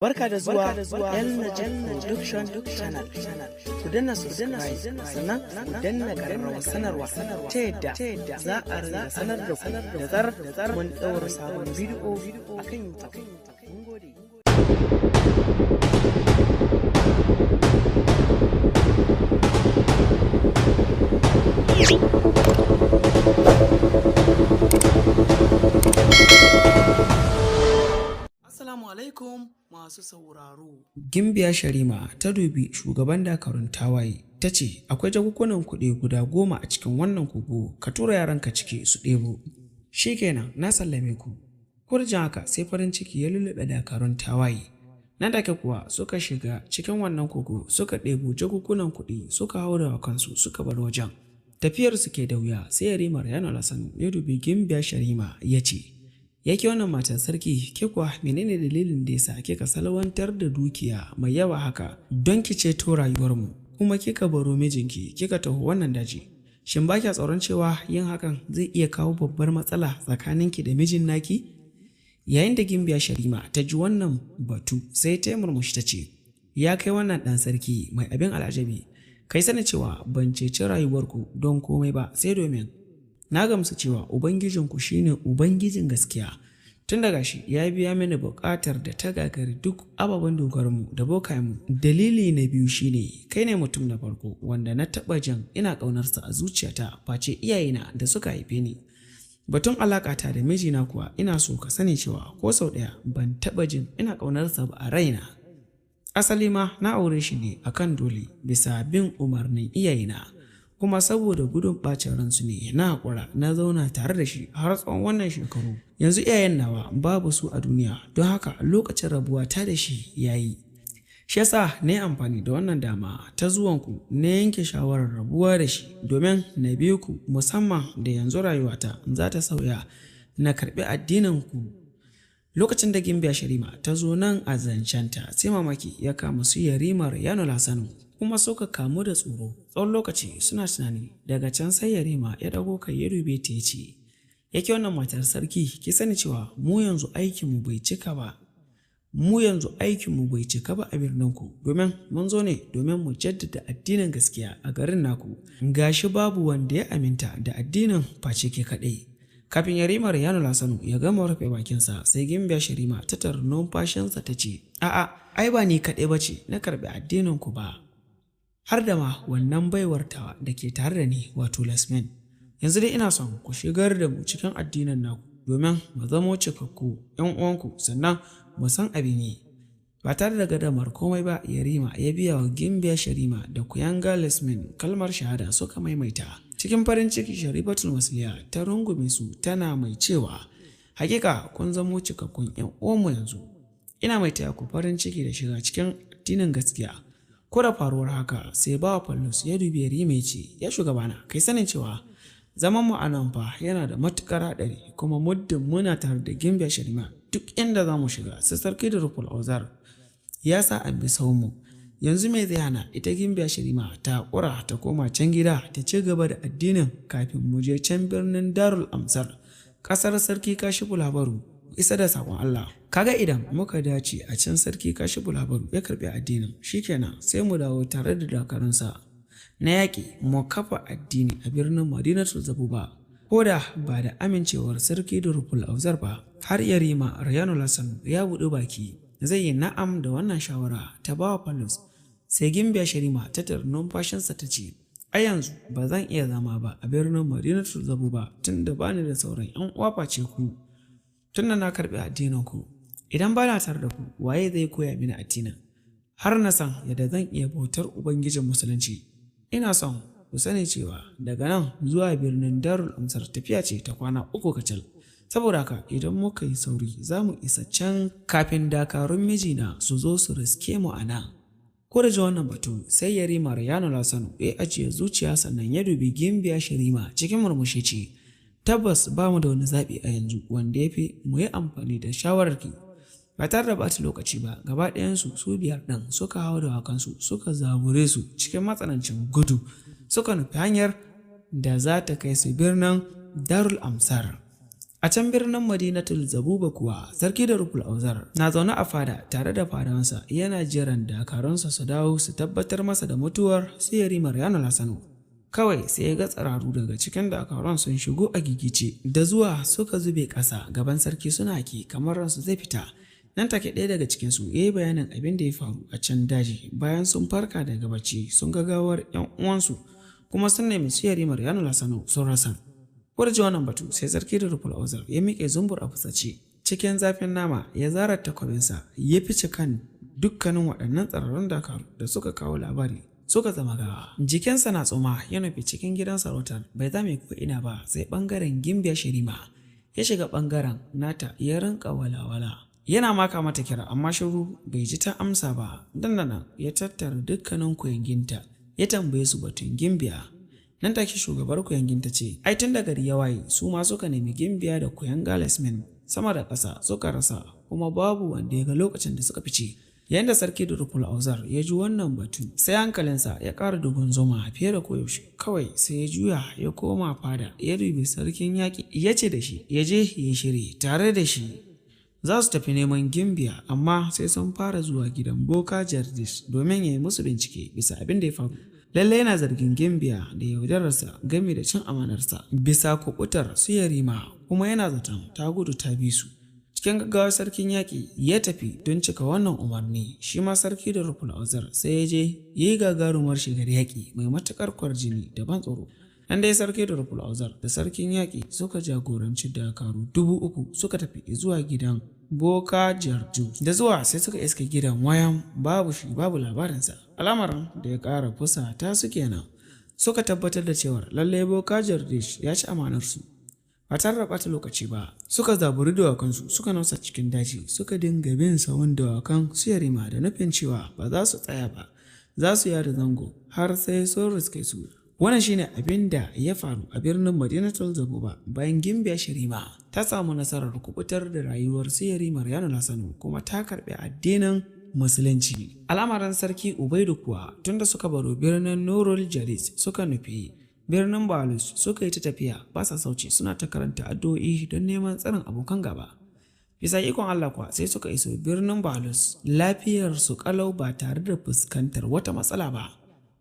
Barka da zuwa EL-NAJEEB production channel. Ku danna subscribe sannan ku danna ƙararrawar sanarwa ta yadda za a rinda sanar da ku da zarar mun ɗaura sabon bidiyo akan YouTube. Mun gode. Assalamu alaikum masu sauraro. Gimbiya Sharima ta dubi shugaban dakarun tawaye ta ce akwai jakunkunan kuɗi guda 10 a cikin wannan kogo, ka tura yaranka ciki su ɗebo. Shikenan na sallame ku. Kurjin haka sai farin ciki ya lulluɓe dakarun tawaye. Nan take kuwa suka shiga cikin wannan kogo suka ɗebo jakunkunan kuɗi suka haura kansu suka bar wajen. Tafiyar su ke da wuya sai Yarimar yana lasan ya dubi Gimbiya Sharima ya ce, yake wannan matar sarki ke kuwa menene dalilin da yasa kika salwantar da dukiya mai yawa haka don ki ceto rayuwarmu kuma kika baro mijinki kika taho wannan daji? Shin ba kya tsoron cewa yin hakan zai iya kawo babbar matsala tsakaninki da mijin naki? Yayin da Gimbiya Sharima ta ji wannan batu sai ta murmushi ta ce, ya kai wannan dan sarki mai abin alajabi, kai sani cewa ban ceci rayuwarku don komai ba sai domin na gamsu cewa Ubangijinku shine Ubangijin gaskiya. Tun daga shi ya biya mini buƙatar da ta gagari duk ababen dogarmu da bokayenmu. Dalili na biyu shine kai ne mutum na farko wanda na taɓa jin ina ƙaunarsa a zuciyata face iyayena da suka haife ni. Batun alaƙata da mijina kuwa ina so ka sani cewa ko sau ɗaya ban taɓa jin ina ƙaunarsa ba a raina. Asali ma na aure shi ne akan dole bisa bin umarnin iyayena. Kuma saboda gudun ɓacin ransu ne na haƙura na zauna tare da shi har tsawon wannan shekaru. Yanzu iyayen nawa babu su a duniya, don haka lokacin rabuwa ta da shi yayi. Shi yasa na yi amfani da wannan dama ta zuwanku na yanke shawarar rabuwa da shi domin na biye ku, musamman da yanzu rayuwata za ta sauya na karɓi addinin ku. Lokacin da Gimbiya Sharima ta zo nan a zancenta sai mamaki ya kama su Yarimar Yano Lasanu kuma suka kamu da tsoro. Tsawon lokaci suna tunani, daga can sai Yarima ya dago kai ya dube ta ya ce, yake wannan matar sarki ki sani cewa mu yanzu aikinmu bai cika ba. A birnin ku domin mun zo ne domin mu jaddada addinin gaskiya a garin naku. Gashi babu wanda ya aminta da addinin face ke kaɗai. Kafin Yarimar Yano Lasanu ya gama rufe bakinsa sai Gimbiya Sharima ta tar numfashinsa ta ce, a'a ai ba ni kaɗai bace na karɓi addinin ku ba, har da ma wannan baiwar tawa da ke tare da ni wato Lasmin. Yanzu dai ina son ku shigar da mu cikin addinin naku domin mu zamo cikakku ƴan uwanku sannan mu san abin yi. Ba tare da gadamar komai ba Yarima ya biya wa Gimbiya Sharima da kuyanga Lasmin kalmar shahada suka maimaita. Cikin farin ciki Sharifatul Masliya ta rungume su tana mai cewa, hakika kun zamo cikakkun ƴan uwanmu yanzu. Ina mai taya ku farin ciki da shiga cikin addinin gaskiya. Ko da faruwar haka sai bawa Fallus ya dubi Yarima ya ce, ya shugabana kai sanin cewa zaman mu a nan fa yana da matukar haɗari, kuma muddin muna tare da Gimbiya Sharima duk inda za mu shiga sai sarki da ruful auzar ya sa an bi mu. Yanzu mai zai hana ita Gimbiya Sharima ta haƙura ta koma can gida ta ci gaba da addinin kafin mu je can birnin Darul Amsar ƙasar sarki Kashifu Labaru isa da saƙon Allah. Kaga idan muka dace a can sarki Kashifu Labaru ya karɓi addinin, shikenan sai mu dawo tare da dakarunsa na yaƙi mu kafa addini a birnin Madinatul Zabuba, ko da ba da amincewar sarki da ruful auzar ba. Har Yarima Yano Lasanu ya buɗe baki zai yi na'am da wannan shawara ta bawa Fallus. Sai Gimbiya Sharima ta tar numfashinsa ta ce, a yanzu ba zan iya zama ba a birnin Madinatul Zabuba tun da bani da sauran ƴan uwa face ku. Tun da na karɓi addinin ku, idan ba na tare da ku waye zai koya mini addinin har na san yadda zan iya bautar Ubangijin Musulunci. Ina son ku sani cewa daga nan zuwa birnin Darul Amsar tafiya ce ta kwana 3 kacal. Saboda haka idan muka yi sauri za mu isa can kafin dakarun mijina su zo su riske mu a nan. Ko da ji wannan batu sai Yarima Yano Lasanu ya ajiye zuciya sannan ya dubi Gimbiya Sharima cikin murmushi ce, tabbas ba mu da wani zaɓi a yanzu wanda ya fi mu yi amfani da shawararki. Ba tare da ɓata lokaci ba gaba ɗayansu su 5 ɗin suka hau da wakansu suka zabure su cikin matsanancin gudu suka nufi hanyar da za ta kai su birnin Darul Amsar. A can birnin Madinatul Zabuba kuwa sarki da Rukul Auzar na zaune a fada tare da fadawansa yana jiran dakarunsa su dawo su tabbatar masa da mutuwar su Yarimar Lasanu. Kawai sai ya ga tsararu daga cikin dakarun sun shigo a gigice da zuwa suka zube ƙasa gaban sarki suna ki kamar ransu zai fita. Nan take ɗaya daga cikinsu ya yi bayanin abin da ya faru a can daji bayan sun farka daga bacci sun ga gawar 'yan uwansu kuma sun nemi su Yarimar Lasanu sun rasa. Kurji wannan batu sai sarki da Rukul Auzar ya miƙe zumbur a fusace cikin zafin nama ya zara takwabinsa ya fice kan dukkanin waɗannan tsararrun dakaru da suka kawo labari suka zama gawa. Jikinsa na tsoma ya nufi cikin gidan sarautar bai zame ko ina ba sai ɓangaren Gimbiya Shirima ya shiga ɓangaren nata ya rinka walawala yana maka mata kira amma shiru bai ji ta amsa ba. Dandanan ya tattara dukkanin kuyanginta ya tambaye su batun Gimbiya. Nan take shugabar kuyangin ta ce, ai tun da gari ya waye su ma suka nemi Gimbiya da kuyanga Lasmin sama da ƙasa suka rasa kuma babu wanda ya ga lokacin da suka fice. Yayin da sarki da Rukul Auzar ya ji wannan batu sai hankalinsa ya ƙara dugun zoma fiye da koyaushe. Kawai sai ya juya ya koma fada ya dubi sarkin yaƙi ya ce da shi ya je ya shiri tare da shi. Za su tafi neman Gimbiya amma sai sun fara zuwa gidan Boka Jardis domin ya yi musu bincike bisa abin da ya faru. Lalle yana zargin Gimbiya da yaudararsa game da cin amanarsa bisa kubutar su Yarima kuma yana zaton ta gudu ta bi su. Cikin gaggawa sarkin yaƙi ya tafi don cika wannan umarni shi ma sarki da Rukul Auzar sai ya je ya yi gagarumar shigar yaƙi mai matuƙar kwarjini da ban tsoro. Nan dai sarki da Rukul Auzar da sarkin yaƙi suka jagoranci dakaru 3000 suka tafi zuwa gidan Boka Jarju. Da zuwa sai suka iska gidan wayan babu shi babu labarinsa. Al'amarin da ya ƙara fusa ta su kenan suka tabbatar da cewar lallai Boka Jardish ya ci amanarsu. Ba tare da ɓata lokaci ba suka zaburi dawakansu suka nausa cikin daji suka dinga bin sawun dawakan su Yarima da nufin cewa ba za su tsaya ba za su yada zango har sai sun riske su. Wannan shine abin da ya faru a birnin Madinatul Zabuba bayan Gimbiya Shirima ta samu nasarar kubutar da rayuwar su Yarimar Lasanu kuma ta karɓi addinin Musulunci. Al'amarin sarki Ubaidu kuwa tunda suka baro birnin Nurul Jalis suka nufi birnin Balus suka yi ta tafiya ba sa sauci suna ta karanta addu'o'i don neman tsarin abokan gaba. Bisa ikon Allah kuwa sai suka iso birnin Balus lafiyar su kalau ba tare da fuskantar wata matsala ba.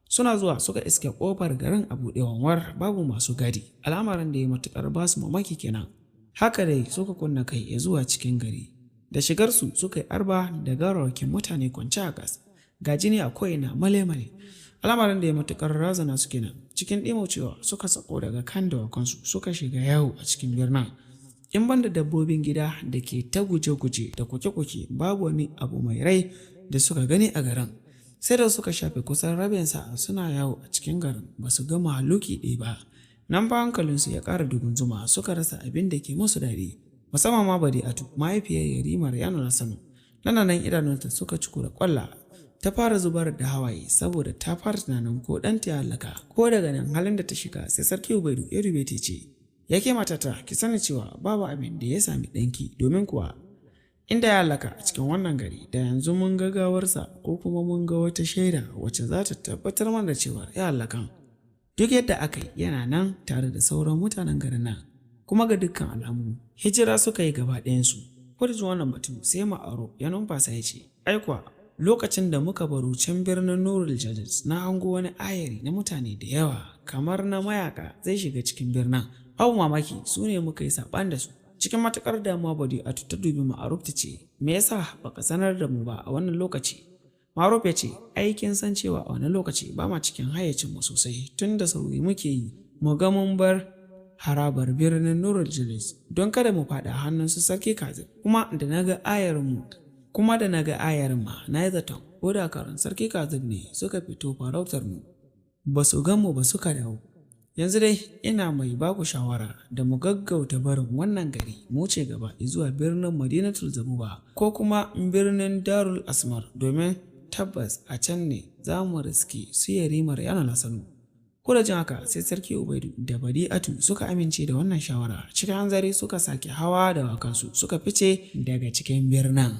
Suna zuwa suka iske kofar garin a buɗe wanwar babu masu gadi. Al'amarin da ya matukar ba su mamaki kenan. Haka dai suka kunna kai ya zuwa cikin gari. Da shigarsu suka yi arba da gawarwakin mutane kwance a gas. Ga jini a ko'ina male-male. Al'amarin da ya matukar razana su kenan. Cikin ɗimaucewa suka sako daga kan dawakansu suka shiga yawo a cikin birnin. In banda dabbobin gida da ke ta guje-guje da kuke-kuke babu wani abu mai rai da suka gani a garin. Sai da suka shafe kusan rabin sa'a suna yawo a cikin garin ba su ga mahaluki ɗaya ba. Nan ba hankalinsu ya ƙara dugun zuma suka rasa abin da ke musu daɗi. Musamman ma Badi'atu mahaifiyar Yarimar Lasanu. Nan idanunta suka ciku da ƙwalla. Ta fara zubar da hawaye saboda ta fara tunanin ko ɗanta ya halaka. Ko daga nan halin da ta shiga sai sarki Ubaidu ya rube ta ce, yake matata ki sani cewa babu abin da ya sami ɗanki domin kuwa inda ya halaka a cikin wannan gari da yanzu mun ga gawarsa ko kuma mun ga wata shaida wacce za ta tabbatar mana da cewa ya halakan. Duk yadda aka yi yana nan tare da sauran mutanen garin nan kuma ga dukkan alamu hijira suka yi gaba ɗayansu. Kurji wannan batu sai Ma'aro ya numfasa ya ce, aikwa lokacin da muka baro can birnin Nurul Jalis na hango wani ayari na mutane da yawa kamar na mayaka zai shiga cikin birnin. Babu mamaki su ne muka yi saɓan da su. Cikin matuƙar damuwa Badi'atu ta dubi Ma'aruf ta ce, me yasa baka sanar da mu ba a wannan lokaci? Ma'aruf ya ce, aikin san cewa a wannan lokaci ba ma cikin hayyacin mu sosai tun da sauri muke yi mu ga mun bar harabar birnin Nurul Jalis don kada mu faɗa hannun su sarki Kazim. Kuma da naga ayarin ma na yi zaton ko da karan sarki Kazim ne suka fito farautar mu ba su gan mu ba suka dawo. Yanzu dai ina mai baku shawara da mu gaggauta barin wannan gari mu ce gaba zuwa birnin Madinatul Zabuba ko kuma birnin Darul Asmar domin tabbas a can ne za mu riski su Yarimar Lasanu. Ko da jin haka sai sarki Ubaidu da Badi'atu suka amince da wannan shawara cikin hanzari suka sake hawa da wakansu suka fice daga cikin birnin.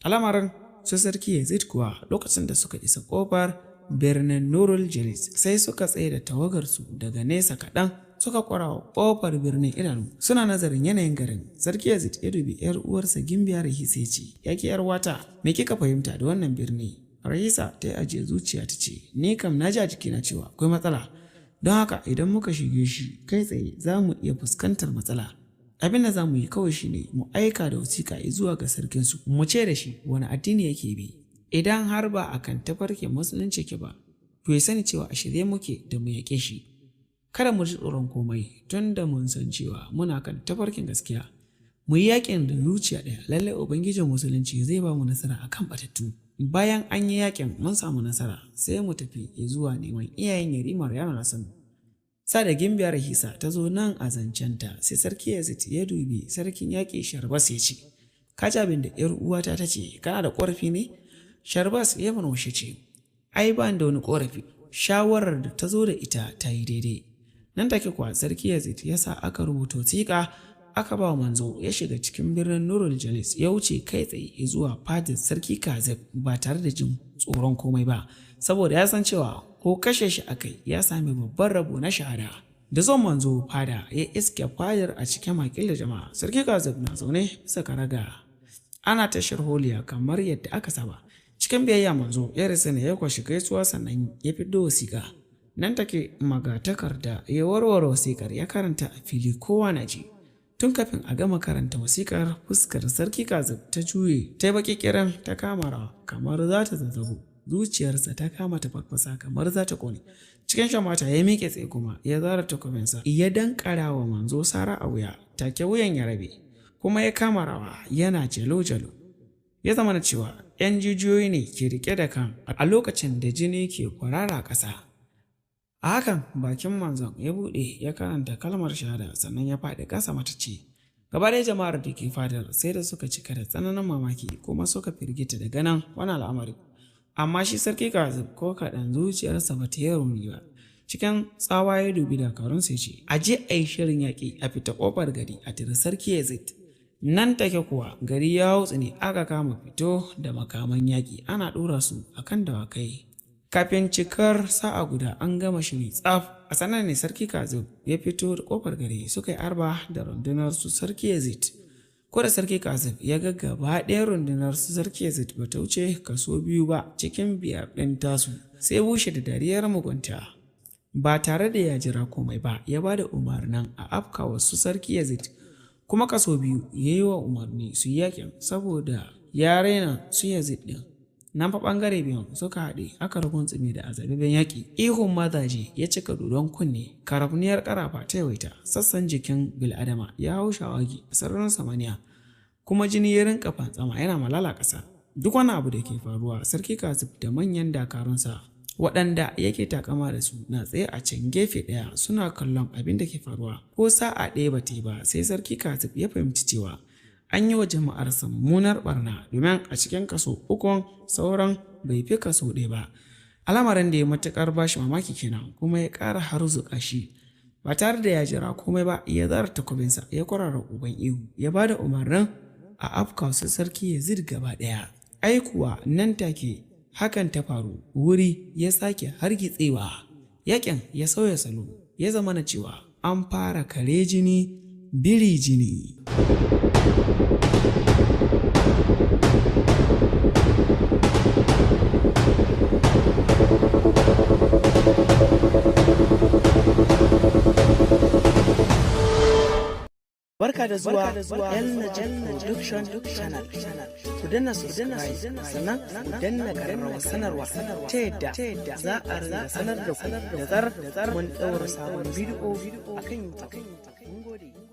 Al'amarin su sarki Yazid kuwa lokacin da suka isa kofar birnin Nurul Jalis sai suka tsaye da tawagarsu daga nesa kaɗan suka kwarawa ƙofar birnin idanu suna nazarin yanayin garin. Sarki Yazid ya dubi yar uwarsa Gimbiya Rahisa ya ce, "Yake yar wata, me kika fahimta da wannan birni?" Rahisa ta yi ajiye zuciya ta ce, "Ni kam na ji a jikina cewa akwai matsala, don haka idan muka shige shi kai tsaye za mu iya fuskantar matsala. Abin da za mu yi kawai shine mu aika da wasiƙa zuwa ga sarkinsu mu ce da shi wani addini yake bi. Idan har ba akan tafarkin musulunci ke ba, to ya sani cewa a shirye muke da mu yaƙe shi. Kada mu ji tsoron komai tun da mun san cewa muna kan tafarkin gaskiya. Mu yi yaƙin da zuciya ɗaya, lallai ubangijin musulunci zai ba mu nasara akan batattu. Bayan an yi yaƙin mun samu nasara sai mu tafi zuwa neman iyayen yarimar yana Hassan. Sa da Gimbiya Rahisa ta zo nan a zancenta sai sarki Yazid ya dubi sarkin yaƙi Sharbas ya ce, "Ka ji abin da ‘yar uwata ta ce, kana da ƙorafi ne?" Sharbas ya murmushi ce, "Ai ba da wani ƙorafi, shawarar da ta zo da ita ta yi daidai." Nan take kuwa sarki Yazid ya sa aka rubuta wasiƙa aka ba manzo ya shiga cikin birnin Nurul Jalis ya wuce kai tsaye zuwa fadar sarki Kazib ba tare da jin tsoron komai ba, saboda ya san cewa ko kashe shi akai ya sami babban rabo na shahada. Da zon manzo fada ya iske fadar a cikin makil da jama'a. Sarki Kazib na zaune bisa karaga ana ta sharholiya kamar yadda aka saba. Cikin biyayya manzo ya rasa ne ya kwashi gaisuwa sannan ya fiddo wasiƙa. Nan take magatakarda ya warware wasiƙar ya karanta a fili kowa na ji. Tun kafin a gama karanta wasiƙar fuskar sarki Kazib ta juye ta baki kiran ta kama rawa kamar za ta zazzabu. Zuciyarsa ta kama ta farfasa kamar za ta kone. Cikin shamata ya miƙe tsaye kuma ya zara takobinsa ya dankara wa manzo sara a wuya, take wuyan ya rabe kuma ya kama rawa yana jalo-jalo. Ya zama na cewa 'yan jijiyoyi ne ke rike da kan a lokacin da jini ke kwarara ƙasa. A hakan bakin manzon ya buɗe ya karanta kalmar shahada sannan ya faɗi ƙasa matacce. Gaba ɗaya jama'ar da ke fadar sai da suka cika da tsananin mamaki kuma suka firgita da ganin wani al'amari. Amma shi sarki Kazib ko kaɗan zuciyarsa ba ta yi rauni ba. Cikin tsawa ya dubi dakarun sai ce, "A je a yi shirin yaƙi a fita ƙofar gari a tiri sarki Yazid." Nan take kuwa gari ya hautsi ne aka kama fito da makaman yaƙi ana ɗora su a kan dawakai. Kafin cikar sa'a guda an gama shiri tsaf, a sanar ne sarki Kazib ya fito da ƙofar gari suka yi arba da rundunar su sarki Yazid. Ko da sarki Kazib ya ga gaba ɗaya rundunar su sarki Yazid ba ta wuce kaso 2 ba cikin 5 ɗin tasu, sai bushe da dariyar mugunta. Ba tare da ya jira komai ba ya ba da umarnin a afka wasu sarki Yazid, kuma kaso 2 ya yi wa umarni su yakin saboda ya raina su Yazid ɗin. Nan fa ɓangare biyun suka haɗe aka ruguntsumi da azabibin yaƙi. Ihun mazaje ya cika dodon kunne, karafniyar ƙarafa ta yawaita, sassan jikin bil'adama ya hau shawagi a sararin samaniya, kuma jini ya rinka fantsama yana malala ƙasa. Duk wani abu da ke faruwa sarki Kazib da manyan dakarunsa waɗanda yake takama da su na tsaye a can gefe ɗaya suna kallon abin da ke faruwa. Ko sa'a ɗaya ba ta yi ba sai sarki Kazib ya fahimci cewa an yi wa jama'ar mummunar barna, domin a cikin kaso 3 sauran bai fi kaso 1 ba. Al'amarin da ya matuƙar bashi mamaki kenan kuma ya ƙara harzuƙa shi. Ba tare da ya jira komai ba ya zara takobinsa ya kwarara uban ihu ya ba da umarnin a afka su sarki Yazid gaba ɗaya. Ai kuwa nan take hakan ta faru, wuri ya sake hargitsewa, yakin ya sauya salo, ya zama na cewa an fara kare jini biri jini. Barka da zuwa EL-NAJEEB Production Channel. Ku danna subscribe sannan ku danna ƙararrawar sanarwa ta yadda za a rinda sanar da ku da zarar mun ɗaura sabon bidiyo akan YouTube.